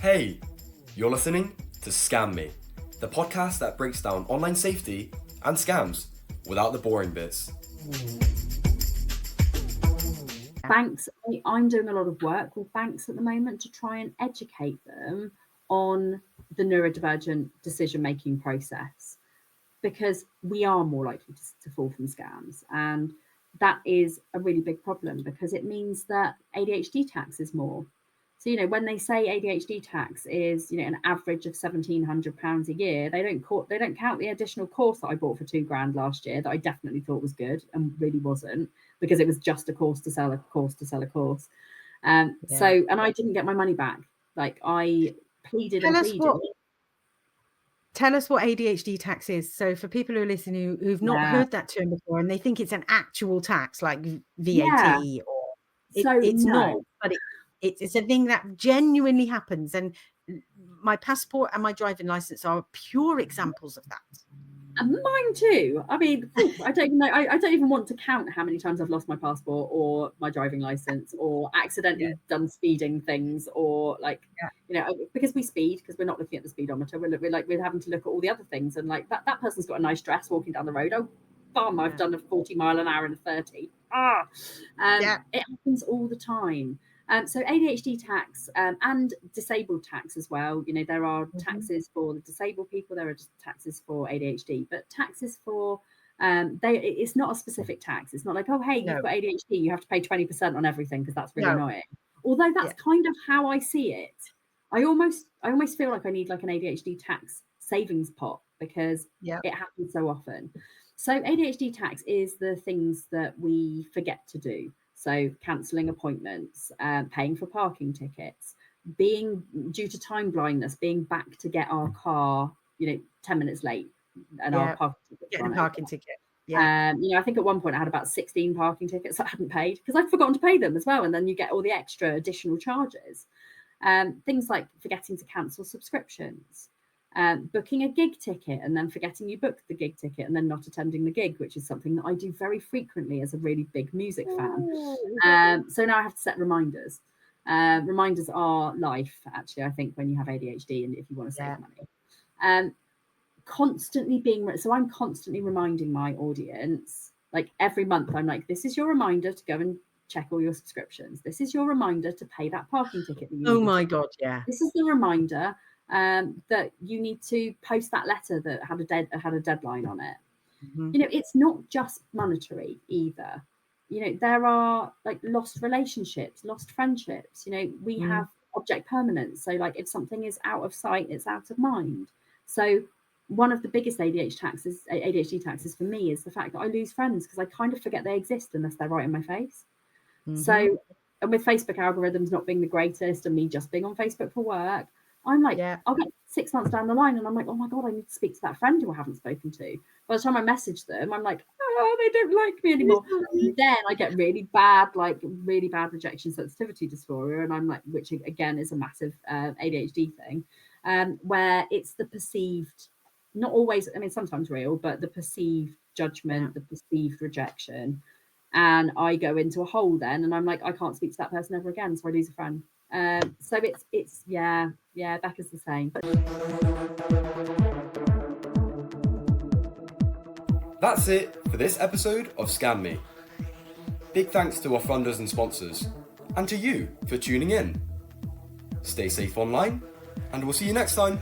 Hey, you're listening to Scam Me, the podcast that breaks down online safety and scams without the boring bits. Banks, I'm doing a lot of work with banks at the moment to try and educate them on the neurodivergent decision-making process, because we are more likely to fall from scams. And that is a really big problem because it means that ADHD tax is more. So, when they say ADHD tax is, an average of £1,700 a year, they don't count the additional course that I bought for £2,000 last year that I definitely thought was good and really wasn't, because it was just a course to sell a course to sell a course. So, and I didn't get my money back. Like, I pleaded and pleaded. Tell us what ADHD tax is. So for people who are listening who've not heard that term before and they think it's an actual tax like VAT, or it's not, but it's a thing that genuinely happens. And my passport and my driving license are pure examples of that. And mine too. I mean, I don't even know. I don't even want to count how many times I've lost my passport or my driving license or accidentally done speeding things, or because we speed, because we're not looking at the speedometer. We're having to look at all the other things, and like that person's got a nice dress walking down the road. Oh, bum! I've done a 40 mile an hour and a 30. It happens all the time. So ADHD tax and disabled tax as well. There are taxes for the disabled people. There are just taxes for ADHD, but taxes for it's not a specific tax. It's not like, oh, hey, you've got ADHD, you have to pay 20% on everything because that's really annoying. Although that's kind of how I see it. I almost feel like I need like an ADHD tax savings pot because it happens so often. So ADHD tax is the things that we forget to do. So cancelling appointments, paying for parking tickets, being due to time blindness, being back to get our car, 10 minutes late, and our parking ticket. I think at one point I had about 16 parking tickets that I hadn't paid because I'd forgotten to pay them as well. And then you get all the extra additional charges. Things like forgetting to cancel subscriptions. Booking a gig ticket and then forgetting you booked the gig ticket and then not attending the gig, which is something that I do very frequently as a really big music fan. So now I have to set reminders. Reminders are life, actually, I think, when you have ADHD and if you want to save money. So I'm constantly reminding my audience, like every month, I'm like, this is your reminder to go and check all your subscriptions. This is your reminder to pay that parking ticket. Oh my God, yeah. This is the reminder that you need to post that letter that had a deadline on it. It's not just monetary either. There are like lost relationships, lost friendships. We have object permanence. So like if something is out of sight, it's out of mind. So one of the biggest ADHD taxes for me is the fact that I lose friends because I kind of forget they exist unless they're right in my face. So, and with Facebook algorithms not being the greatest and me just being on Facebook for work, I'm like, I'll get 6 months down the line and I'm like, oh my God, I need to speak to that friend who I haven't spoken to. By the time I message them, I'm like, oh, they don't like me anymore. And then I get really bad rejection sensitivity dysphoria. And I'm like, which again is a massive ADHD thing, where it's the perceived, not always, I mean, sometimes real, but the perceived judgment, the perceived rejection. And I go into a hole then and I'm like, I can't speak to that person ever again. So I lose a friend. So it's Becca's the same. That's it for this episode of Scam Me. Big thanks to our funders and sponsors, and to you for tuning in. Stay safe online, and we'll see you next time.